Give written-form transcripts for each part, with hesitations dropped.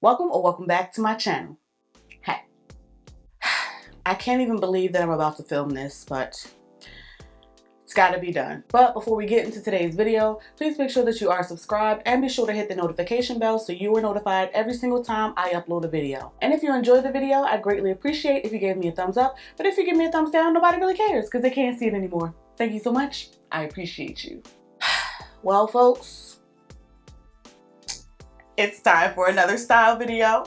Welcome or welcome back to my channel. Hey, I can't even believe that I'm about to film this, but it's got to be done. But before we get into today's video, please make sure that you are subscribed and be sure to hit the notification bell so you are notified every single time I upload a video. And if you enjoyed the video, I'd greatly appreciate if you gave me a thumbs up, but if you give me a thumbs down, nobody really cares because they can't see it anymore. Thank you so much. I appreciate you. Well, folks, it's time for another style video.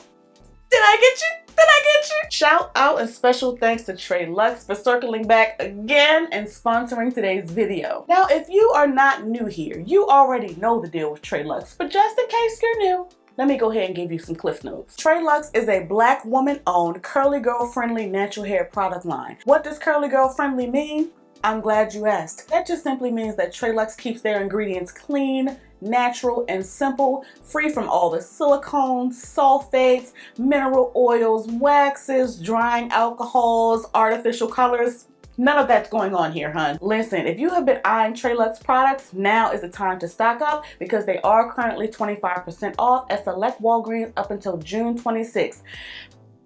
Did I get you? Did I get you? Shout out and special thanks to TréLuxe for circling back again and sponsoring today's video. Now, if you are not new here, you already know the deal with TréLuxe, but just in case you're new, let me go ahead and give you some cliff notes. TréLuxe is a Black woman-owned, curly girl-friendly natural hair product line. What does curly girl-friendly mean? I'm glad you asked. That just simply means that TréLuxe keeps their ingredients clean, natural, and simple, free from all the silicones, sulfates, mineral oils, waxes, drying alcohols, artificial colors. None of that's going on here, hun. Listen, if you have been eyeing TréLuxe products, now is the time to stock up because they are currently 25% off at select Walgreens up until June 26th.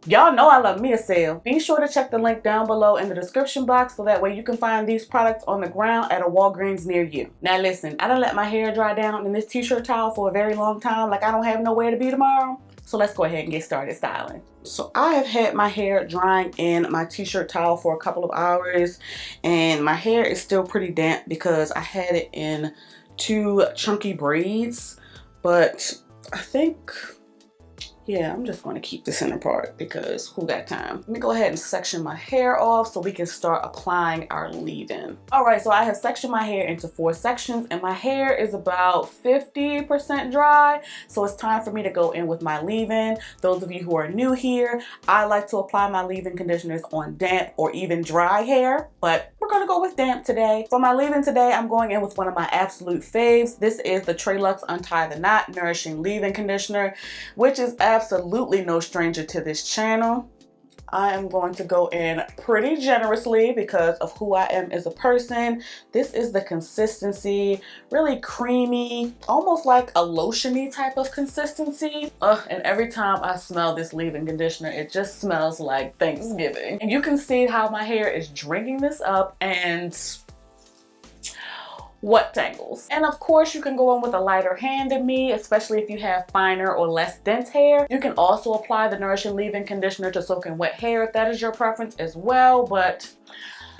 Y'all know I love me a sale. Be sure to check the link down below in the description box so that way you can find these products on the ground at a Walgreens near you. Now listen, I done let my hair dry down in this t-shirt towel for a very long time, like I don't have nowhere to be tomorrow. So let's go ahead and get started styling. So I have had my hair drying in my t-shirt towel for a couple of hours and my hair is still pretty damp because I had it in 2 chunky braids, but I think, yeah, I'm just going to keep this in a part because who got time? Let me go ahead and section my hair off so we can start applying our leave-in. All right, so I have sectioned my hair into 4 sections and my hair is about 50% dry. So it's time for me to go in with my leave-in. Those of you who are new here, I like to apply my leave-in conditioners on damp or even dry hair, but we're gonna go with damp today. For my leave-in today, I'm going in with one of my absolute faves. This is the TréLuxe Untie the Knot Nourishing Leave-In Conditioner, which is absolutely no stranger to this channel. I am going to go in pretty generously because of who I am as a person. This is the consistency, really creamy, almost like a lotiony type of consistency. And every time I smell this leave-in conditioner, it just smells like Thanksgiving. And you can see how my hair is drinking this up and what tangles. And of course you can go in with a lighter hand than me, especially if you have finer or less dense hair. You can also apply the Nourishing Leave-In Conditioner to soak in wet hair if that is your preference as well, but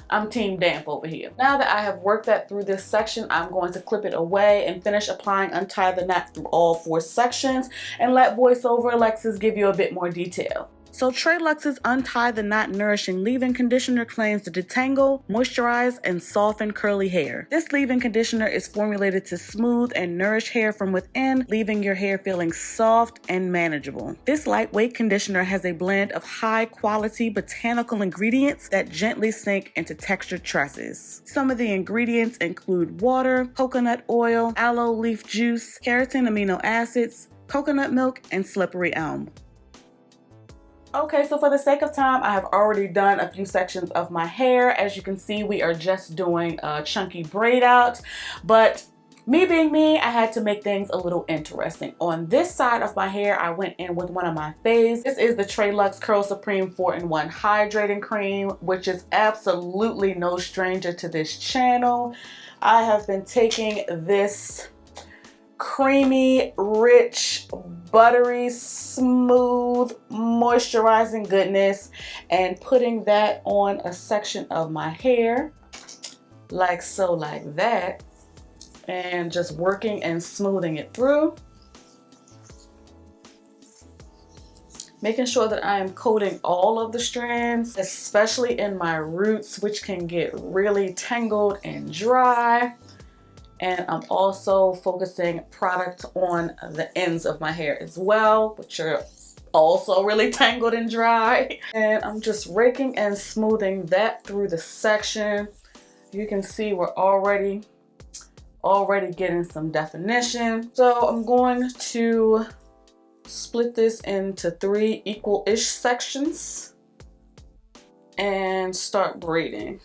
I'm team damp over here. Now that I have worked that through this section, I'm going to clip it away and finish applying Untie the Knot through all 4 sections and let voiceover Alexis give you a bit more detail. So TréLuxe's Untie the Knot Nourishing Leave-In Conditioner claims to detangle, moisturize, and soften curly hair. This leave-in conditioner is formulated to smooth and nourish hair from within, leaving your hair feeling soft and manageable. This lightweight conditioner has a blend of high-quality botanical ingredients that gently sink into textured tresses. Some of the ingredients include water, coconut oil, aloe leaf juice, keratin amino acids, coconut milk, and slippery elm. Okay, so for the sake of time, I have already done a few sections of my hair. As you can see, we are just doing a chunky braid out, but me being me, I had to make things a little interesting. On this side of my hair, I went in with one of my faves. This is the TréLuxe Curl Supreme 4-in-1 Hydrating Cream, which is absolutely no stranger to this channel. I have been taking this creamy, rich, buttery, smooth, moisturizing goodness and putting that on a section of my hair like so, like that, and just working and smoothing it through, making sure that I am coating all of the strands, especially in my roots, which can get really tangled and dry. And I'm also focusing product on the ends of my hair as well, which are also really tangled and dry. And I'm just raking and smoothing that through the section. You can see we're already getting some definition. So I'm going to split this into 3 equal-ish sections and start braiding.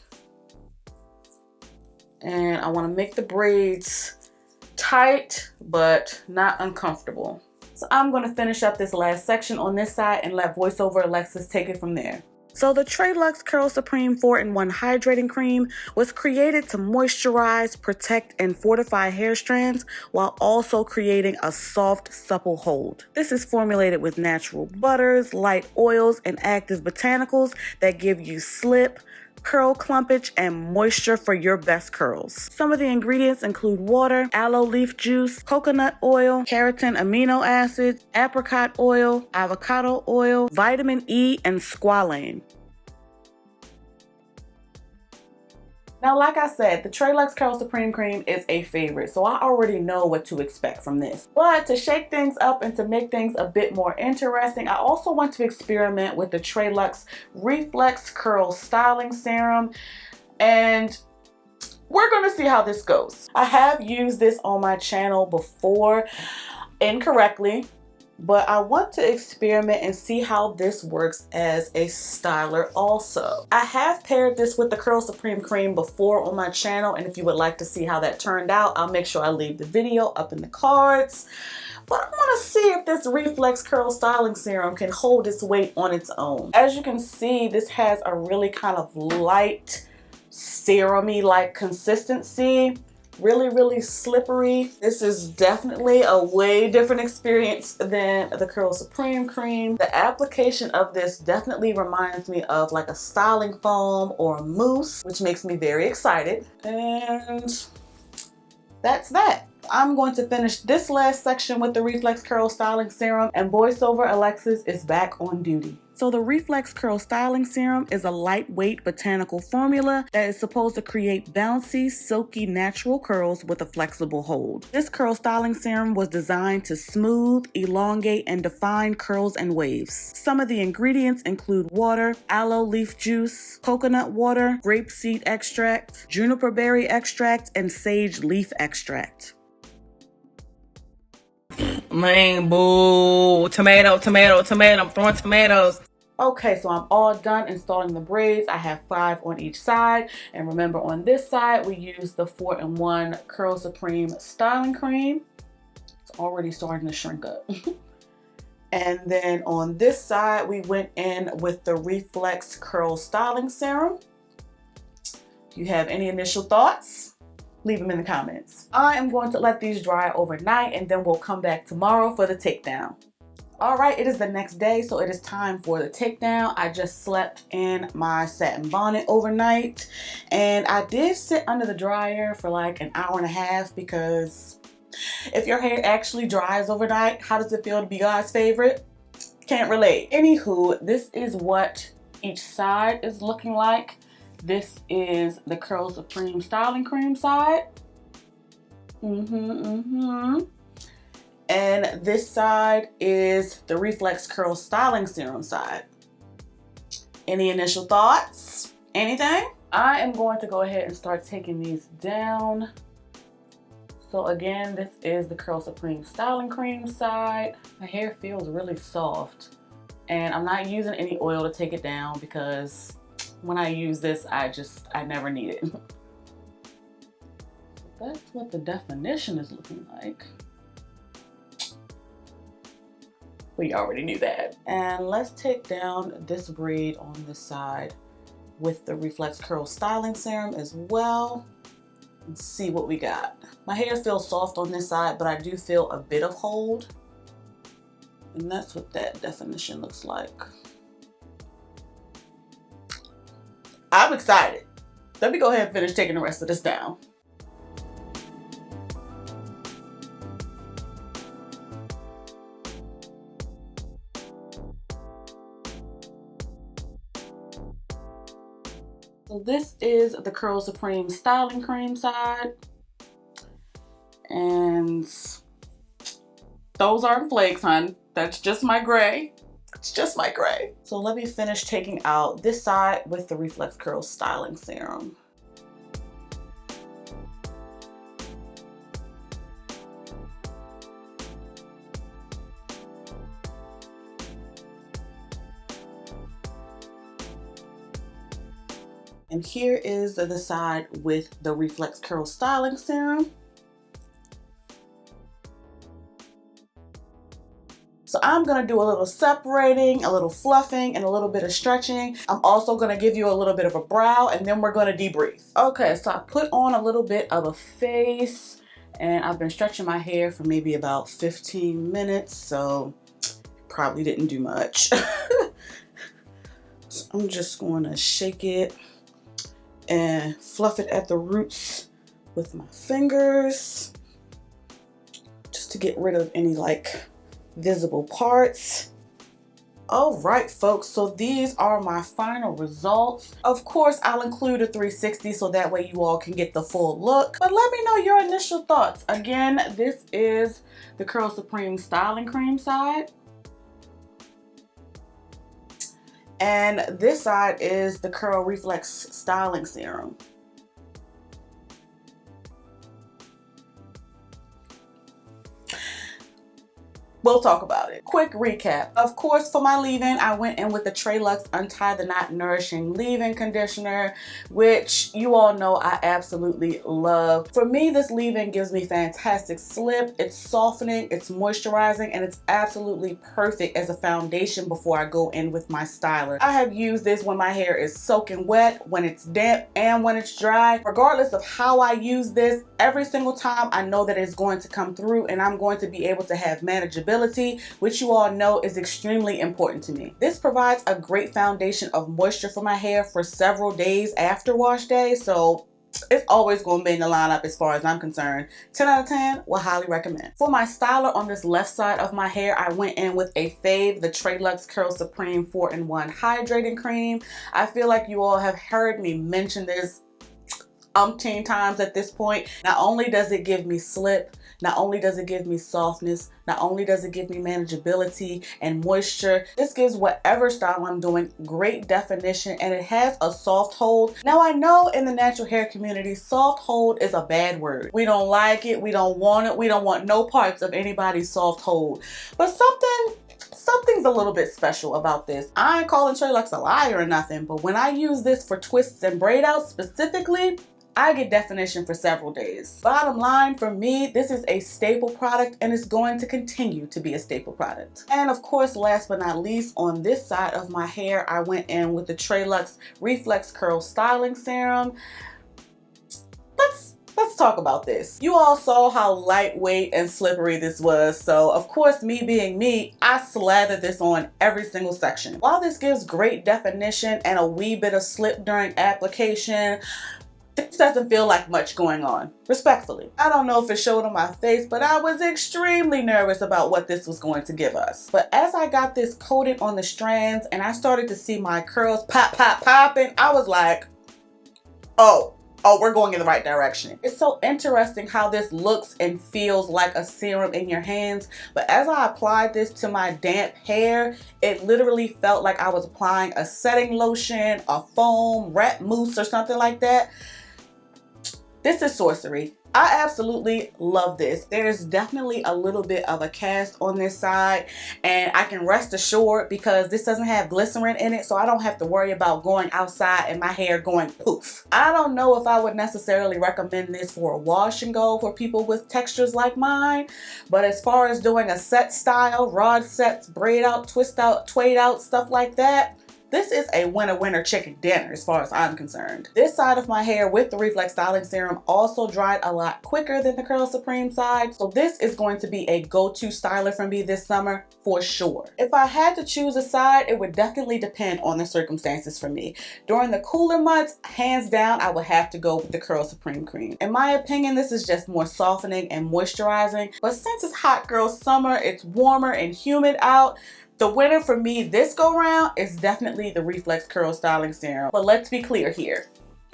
And I want to make the braids tight but not uncomfortable. So I'm going to finish up this last section on this side and let VoiceOverAlexis take it from there. So the TréLuxe Curl Supreme 4-in-1 Hydrating Cream was created to moisturize, protect, and fortify hair strands while also creating a soft, supple hold. This is formulated with natural butters, light oils, and active botanicals that give you slip, curl clumpage, and moisture for your best curls. Some of the ingredients include water, aloe leaf juice, coconut oil, keratin amino acids, apricot oil, avocado oil, vitamin E, and squalane. Now, like I said, the TréLuxe Curl Supreme Cream is a favorite, so I already know what to expect from this. But to shake things up and to make things a bit more interesting, I also want to experiment with the TréLuxe Reflex Curl Styling Serum, and we're going to see how this goes. I have used this on my channel before incorrectly, but I want to experiment and see how this works as a styler also. I have paired this with the Curl Supreme Cream before on my channel, and if you would like to see how that turned out, I'll make sure I leave the video up in the cards. But I want to see if this Reflex Curl Styling Serum can hold its weight on its own. As you can see, this has a really kind of light, serum-y like consistency. Really slippery. This is definitely a way different experience than the Curl Supreme Cream. The application of this definitely reminds me of like a styling foam or a mousse, which makes me very excited. And that's that. I'm going to finish this last section with the Reflex Curl Styling Serum, and VoiceOverAlexis is back on duty. So the Reflex Curl Styling Serum is a lightweight botanical formula that is supposed to create bouncy, silky, natural curls with a flexible hold. This curl styling serum was designed to smooth, elongate, and define curls and waves. Some of the ingredients include water, aloe leaf juice, coconut water, grapeseed extract, juniper berry extract, and sage leaf extract. Man, boo. Tomato. I'm throwing tomatoes. Okay, so I'm all done installing the braids. I have 5 on each side. And remember, on this side, we use the 4-in-1 Curl Supreme Styling Cream. It's already starting to shrink up. And then on this side, we went in with the Reflex Curl Styling Serum. If you have any initial thoughts, leave them in the comments. I am going to let these dry overnight, and then we'll come back tomorrow for the takedown. All right, it is the next day, so it is time for the takedown. I just slept in my satin bonnet overnight, and I did sit under the dryer for like an hour and a half, because if your hair actually dries overnight, how does it feel to be God's favorite? Can't relate. Anywho, this is what each side is looking like. This is the Curl Supreme Styling Cream side. And this side is the Reflex Curl Styling Serum side. Any initial thoughts? Anything? I am going to go ahead and start taking these down. So again, this is the Curl Supreme Styling Cream side. My hair feels really soft, and I'm not using any oil to take it down because when I use this, I never need it. That's what the definition is looking like. We already knew that. And let's take down this braid on this side with the Reflex Curl Styling Serum as well, and see what we got. My hair feels soft on this side, but I do feel a bit of hold. And that's what that definition looks like. I'm excited. Let me go ahead and finish taking the rest of this down. So this is the Curl Supreme Styling Cream side. And those aren't flakes, hon. That's just my gray. It's just my gray. So let me finish taking out this side with the Reflex Curl Styling Serum. And here is the side with the Reflex Curl Styling Serum. I'm gonna do a little separating, a little fluffing, and a little bit of stretching. I'm also gonna give you a little bit of a brow, and then we're gonna debrief. Okay, so I put on a little bit of a face, and I've been stretching my hair for maybe about 15 minutes, so probably didn't do much. So I'm just going to shake it and fluff it at the roots with my fingers, just to get rid of any like visible parts. All right, folks, so these are my final results. Of course, I'll include a 360 so that way you all can get the full look, but let me know your initial thoughts. Again, this is the Curl Supreme Styling Cream side, and this side is the Curl Reflex Styling Serum. We'll talk about it. Quick recap. Of course, for my leave-in, I went in with the TréLuxe Untie the Knot Nourishing Leave-In Conditioner, which you all know I absolutely love. For me, this leave-in gives me fantastic slip. It's softening, it's moisturizing, and it's absolutely perfect as a foundation before I go in with my styler. I have used this when my hair is soaking wet, when it's damp, and when it's dry. Regardless of how I use this, every single time I know that it's going to come through and I'm going to be able to have manageability, which you all know is extremely important to me. This provides a great foundation of moisture for my hair for several days after wash day, so it's always going to be in the lineup as far as I'm concerned. 10 out of 10, will highly recommend. For my styler on this left side of my hair, I went in with a fave, the TréLuxe Curl Supreme 4-in-1 Hydrating Cream. I feel like you all have heard me mention this umpteen times at this point. Not only does it give me slip, not only does it give me softness, not only does it give me manageability and moisture, this gives whatever style I'm doing great definition, and it has a soft hold. Now I know in the natural hair community, soft hold is a bad word. We don't like it, we don't want it, we don't want no parts of anybody's soft hold. But something's a little bit special about this. I ain't calling TréLuxe a liar or nothing, but when I use this for twists and braid outs specifically, I get definition for several days. Bottom line, for me, this is a staple product and it's going to continue to be a staple product. And of course, last but not least, on this side of my hair, I went in with the TréLuxe Reflex Curl Styling Serum. Let's talk about this. You all saw how lightweight and slippery this was, so of course, me being me, I slathered this on every single section. While this gives great definition and a wee bit of slip during application, this doesn't feel like much going on, respectfully. I don't know if it showed on my face, but I was extremely nervous about what this was going to give us. But as I got this coated on the strands and I started to see my curls popping, I was like, oh, we're going in the right direction. It's so interesting how this looks and feels like a serum in your hands, but as I applied this to my damp hair, it literally felt like I was applying a setting lotion, a foam, rat mousse, or something like that. This is sorcery. I absolutely love this. There's definitely a little bit of a cast on this side, and I can rest assured because this doesn't have glycerin in it, so I don't have to worry about going outside and my hair going poof. I don't know if I would necessarily recommend this for a wash and go for people with textures like mine, but as far as doing a set style, rod sets, braid out, twist out, twade out, stuff like that, this is a winner chicken dinner as far as I'm concerned. This side of my hair with the Reflex Styling Serum also dried a lot quicker than the Curl Supreme side, so this is going to be a go-to styler for me this summer for sure. If I had to choose a side, it would definitely depend on the circumstances for me. During the cooler months, hands down, I would have to go with the Curl Supreme Cream. In my opinion, this is just more softening and moisturizing, but since it's hot girl summer, it's warmer and humid out, the winner for me this go round is definitely the Reflex Curl Styling Serum. But let's be clear here,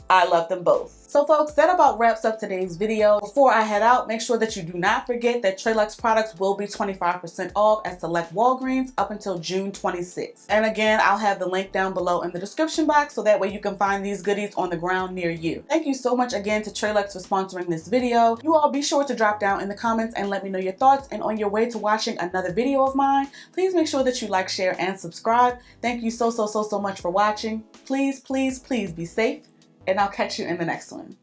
I love them both. So folks, that about wraps up today's video. Before I head out, make sure that you do not forget that TréLuxe products will be 25% off at select Walgreens up until June 26th. And again, I'll have the link down below in the description box so that way you can find these goodies on the ground near you. Thank you so much again to TréLuxe for sponsoring this video. You all be sure to drop down in the comments and let me know your thoughts. And on your way to watching another video of mine, please make sure that you like, share, and subscribe. Thank you so much for watching. Please be safe, and I'll catch you in the next one.